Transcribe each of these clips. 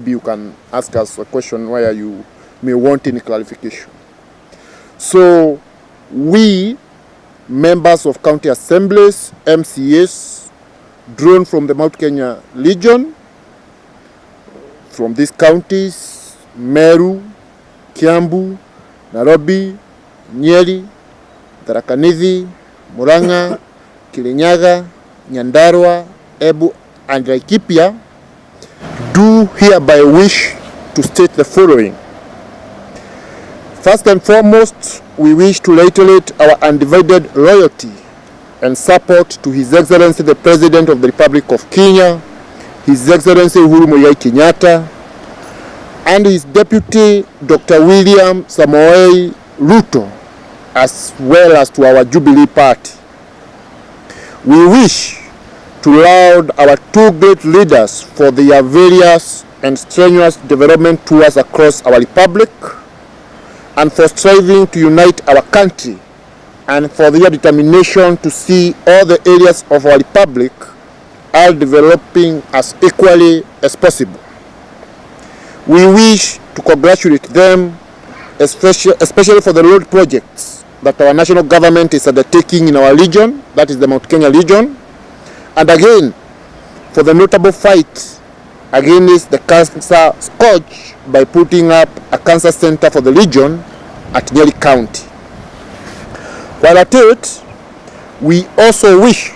You can ask us a question where you may want any clarification. So we, members of county assemblies, MCAs, drawn from the Mount Kenya region, from these counties, Meru, Kiambu, Nairobi, Nyeri, Tharaka Nithi, Murang'a, Kirinyaga, Nyandarua, Embu, and Laikipia, do hereby wish to state the following. First and foremost, we wish to reiterate our undivided loyalty and support to His Excellency the President of the Republic of Kenya, His Excellency Uhuru Kenyatta, and his Deputy Dr. William Samoei Ruto, as well as to our Jubilee Party. We wish to laud our two great leaders for their various and strenuous development tours across our republic, and for striving to unite our country, and for their determination to see all the areas of our republic all developing as equally as possible. We wish to congratulate them, especially for the road projects that our national government is undertaking in our region, that is the Mount Kenya region, and again for the notable fight against the cancer scourge by putting up a cancer center for the region at Nyeri County. While at it, we also wish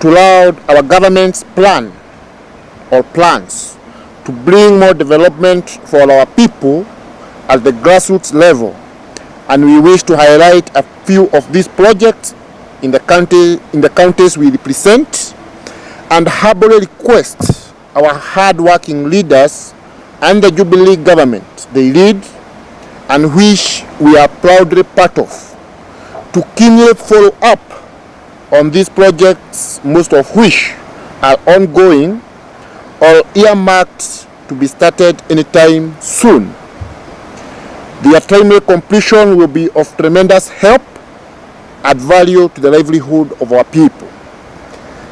to laud our government's plan or plans to bring more development for our people at the grassroots level, and we wish to highlight a few of these projects in the counties we represent, and humbly request our hard-working leaders and the Jubilee government they lead, and which we are proudly part of, to keenly follow up on these projects, most of which are ongoing or earmarked to be started anytime soon. Their timely completion will be of tremendous help and value to the livelihood of our people.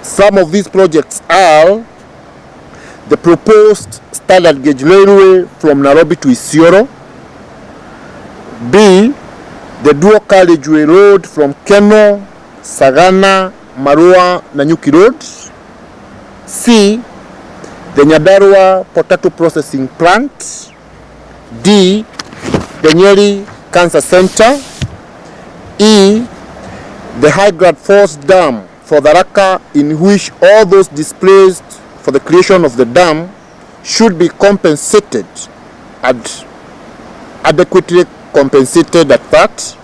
Some of these projects are the proposed standard gauge railway from Nairobi to Isiolo, B, the dual carriageway road from Keno, Sagana, Marua, Nanyuki Road, C, the Nyandarua Potato Processing Plant, D, the Nyeri Cancer Center, E, the high-grade force dam for the Raka, in which all those displaced for the creation of the dam should be compensated and adequately compensated at that,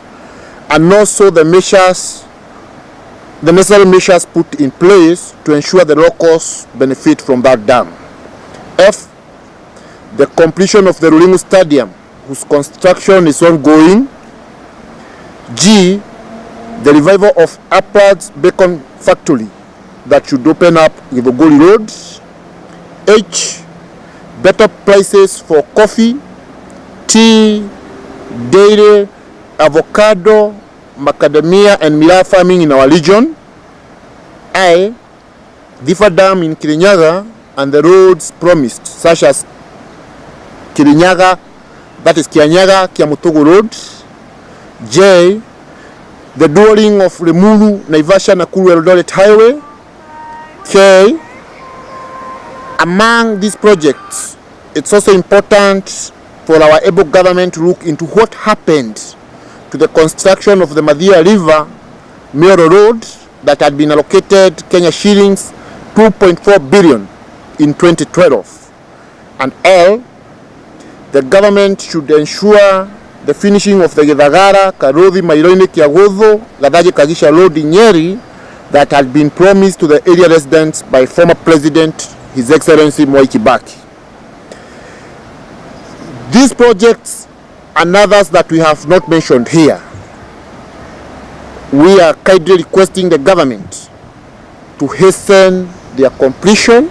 and also the necessary measures put in place to ensure the locals benefit from that dam. F, the completion of the Rulingu Stadium, whose construction is ongoing. G, the revival of Upwards Bacon Factory that should open up with the Goli Road. H, better prices for coffee, tea, dairy, avocado, macadamia, and miraa farming in our region. I, Difa Dam in Kirinyaga and the roads promised, such as Kirinyaga, that is Kianyaga, Kiamutogo Road. J, the dualling of Limuru, Naivasha, Nakuru, Eldoret Highway. K, among these projects, it's also important for our able government to look into what happened to the construction of the Madhya River Meru Road that had been allocated Kenya shillings 2.4 billion in 2012. And L, the government should ensure the finishing of the Githagara, Karodhi, Mairoine, Kiagodho, Gadaje, Kagisha Road in Nyeri that had been promised to the area residents by former President, His Excellency Mwai Kibaki. These projects and others that we have not mentioned here, we are kindly requesting the government to hasten their completion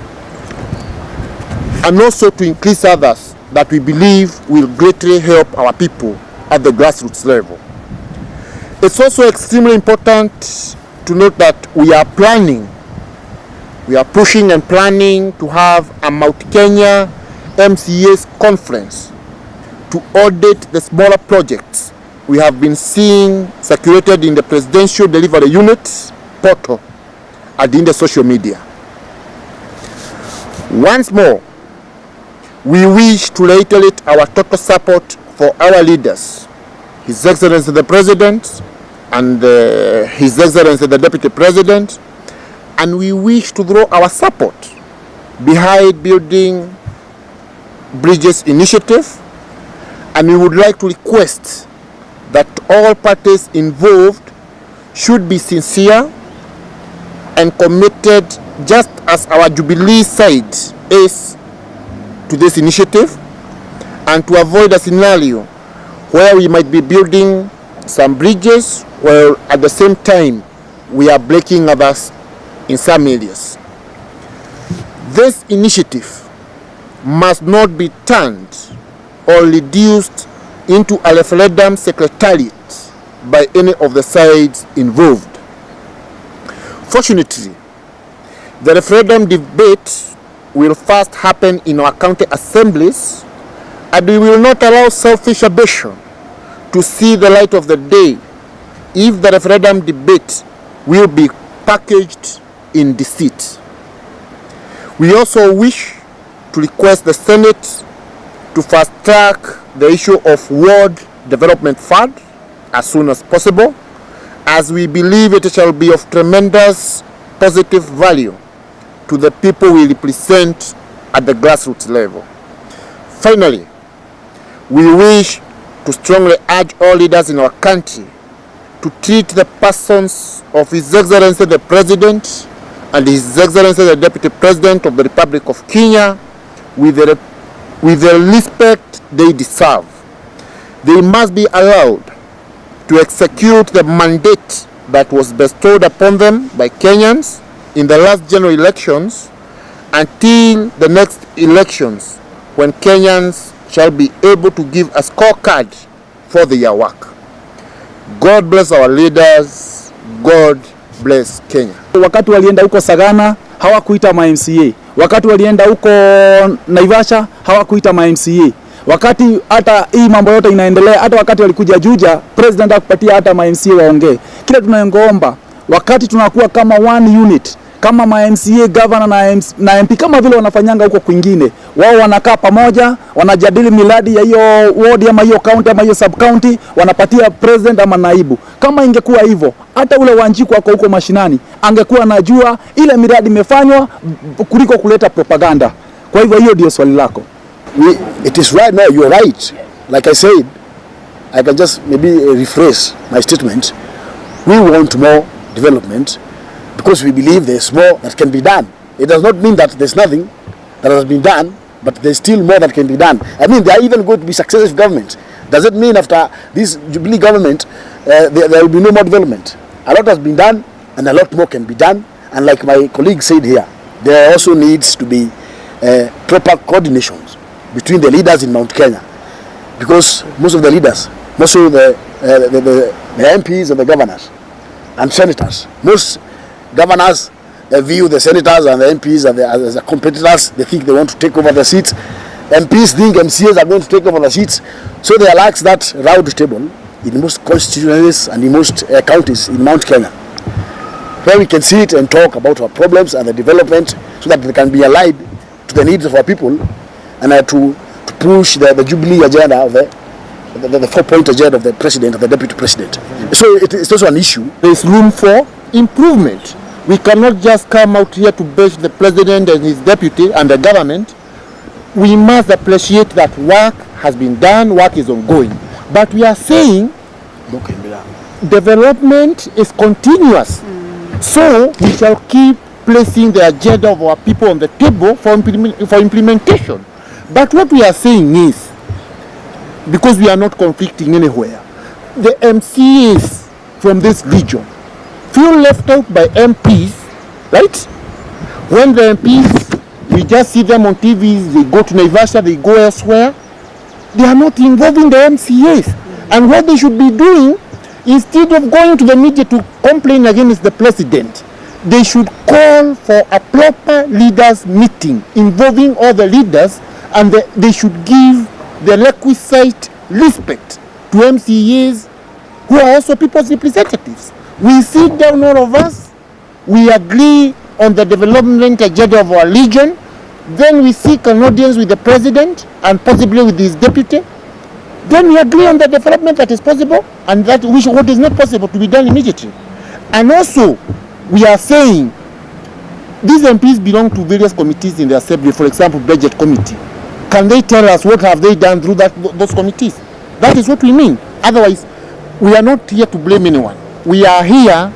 and also to increase others that we believe will greatly help our people at the grassroots level. It's also extremely important to note that we are pushing and planning to have a Mount Kenya MCA's conference to audit the smaller projects we have been seeing circulated in the Presidential Delivery Unit portal and in the social media. Once more, we wish to reiterate our total support for our leaders, His Excellency the President and His Excellency the Deputy President, and we wish to throw our support behind building bridges initiative, and we would like to request that all parties involved should be sincere and committed, just as our Jubilee side is to this initiative, and to avoid a scenario where we might be building some bridges while at the same time we are breaking others in some areas. This initiative must not be turned or reduced into a referendum secretariat by any of the sides involved. Fortunately, the referendum debate will first happen in our county assemblies, and we will not allow selfish ambition to see the light of the day if the referendum debate will be packaged in deceit. We also wish to request the Senate to fast track the issue of Ward Development Fund as soon as possible, as we believe it shall be of tremendous positive value to the people we represent at the grassroots level. Finally, we wish to strongly urge all leaders in our country to treat the persons of His Excellency the President and His Excellency the Deputy President of the Republic of Kenya with the respect they deserve. They must be allowed to execute the mandate that was bestowed upon them by Kenyans in the last general elections until the next elections, when Kenyans shall be able to give a scorecard for their work. God bless our leaders. God bless Kenya. Wakati walienda huko Sagana hawakuita ma-MCA. Wakati walienda huko Naivasha hawakuita ma-MCA. Wakati hata hii mambo yote inaendelea, hata wakati walikuja Juja, president akupatia hata ma-MCA waongee. Kile tunayoomba, wakati tunakuwa kama one unit, kama ma-MCA, governor na MP, kama vile wanafanyanga huko kwingine, wao wanakaa pamoja, wanajadili miradi ya hiyo ward ama hiyo county ama hiyo sub county, wanapatia president ama naibu. Kama ingekuwa hivyo, hata ule Wanjiku wako huko mashinani angekuwa anajua ile miradi imefanywa kuliko kuleta propaganda. Kwa hivyo hiyo ndio swali lako. It is right now, you are right. Like I said, I can just maybe rephrase my statement. We want more development because we believe there's more that can be done. It does not mean that there's nothing that has been done, but there's still more that can be done. I mean, there are even going to be successive governments. Does it mean after this Jubilee government, there will be no more development? A lot has been done, and a lot more can be done. And like my colleague said here, there also needs to be proper coordinations between the leaders in Mount Kenya, because most of the leaders, most of the MPs and the governors and senators, most governors view the senators and the MPs as the competitors. They think they want to take over the seats. MPs think MCAs are going to take over the seats, so they lacks that round table in most constituencies and in most counties in Mount Kenya, where we can sit and talk about our problems and the development, so that they can be aligned to the needs of our people, and to push the Jubilee agenda of the 4-point agenda of the president and the deputy president. So it's also an issue. There is room for improvement. We cannot just come out here to bash the president and his deputy and the government. We must appreciate that work has been done, work is ongoing. But we are saying development is continuous. So we shall keep placing the agenda of our people on the table for implementation. But what we are saying is, because we are not conflicting anywhere, the MCAs from this region feel left out by MPs, right? When the MPs, we just see them on TV, they go to Naivasha, they go elsewhere, they are not involving the MCAs. And what they should be doing, instead of going to the media to complain against the president, they should call for a proper leaders meeting involving all the leaders and they should give the requisite respect to MCAs who are also people's representatives. We sit down, all of us, we agree on the development agenda of our region, then we seek an audience with the president and possibly with his deputy. Then we agree on the development that is possible and that what is not possible to be done immediately. And also, we are saying these MPs belong to various committees in the assembly, for example, budget committee. Can they tell us what have they done through those committees? That is what we mean. Otherwise, we are not here to blame anyone. We are here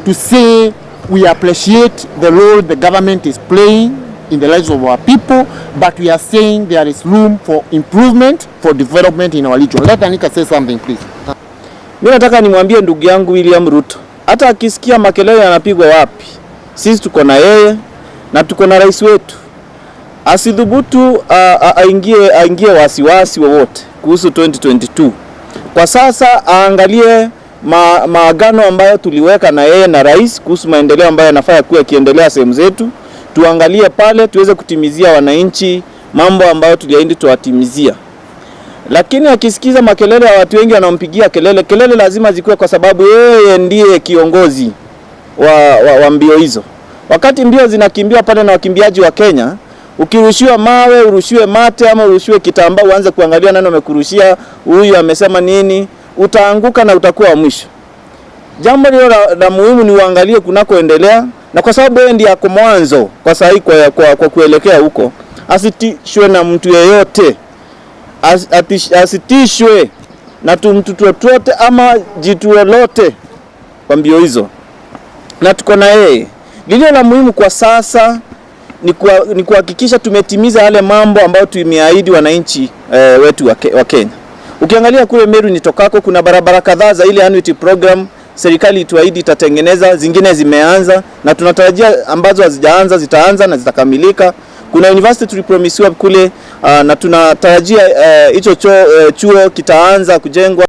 to say we appreciate the role the government is playing in the lives of our people, but we are saying there is room for improvement, for development in our region. Let Anika say something, please. Mimi nataka nimwambie ndugu yangu William Ruto, hata akisikia makelele yanapigwa wapi, sisi tuko na yeye na tuko na rais wetu. Asidhubutu aingie wasiwasi wowote kuhusu 2022. Kwa sasa aangalie maagano ambayo tuliweka na yeye na rais kuhusu maendeleo ambayo yanafaa kuwa yakiendelea sehemu zetu. Tuangalie pale tuweze kutimizia wananchi mambo ambayo tuliahidi tuwatimizia. Lakini akisikiza makelele ya watu wengi wanampigia kelele lazima zikuwe kwa sababu yeye ndiye kiongozi wa mbio hizo. Wakati mbio zinakimbiwa pale na wakimbiaji wa Kenya, ukirushiwa mawe, urushiwe mate ama urushiwe kitambaa uanze kuangalia nani amekurushia, huyu amesema nini, utaanguka na utakuwa mwisho. Jambo hilo la muhimu ni uangalie kunakoendelea, na kwa sababu yeye ndiye ako mwanzo kwa sahi kwa kuelekea huko, asitishwe na mtu yeyote. Asitishwe na mtu totote ama jitu lolote kwa mbio hizo. Na tuko na yeye. Lile la muhimu kwa sasa ni kuhakikisha tumetimiza yale mambo ambayo tumeahidi wananchi wetu wa Kenya. Ukiangalia kule Meru nitokako, kuna barabara kadhaa za ile annuity program serikali ituahidi itatengeneza, zingine zimeanza na tunatarajia ambazo hazijaanza zitaanza na zitakamilika. Kuna university tulipromisiwa kule na tunatarajia hicho chuo kitaanza kujengwa.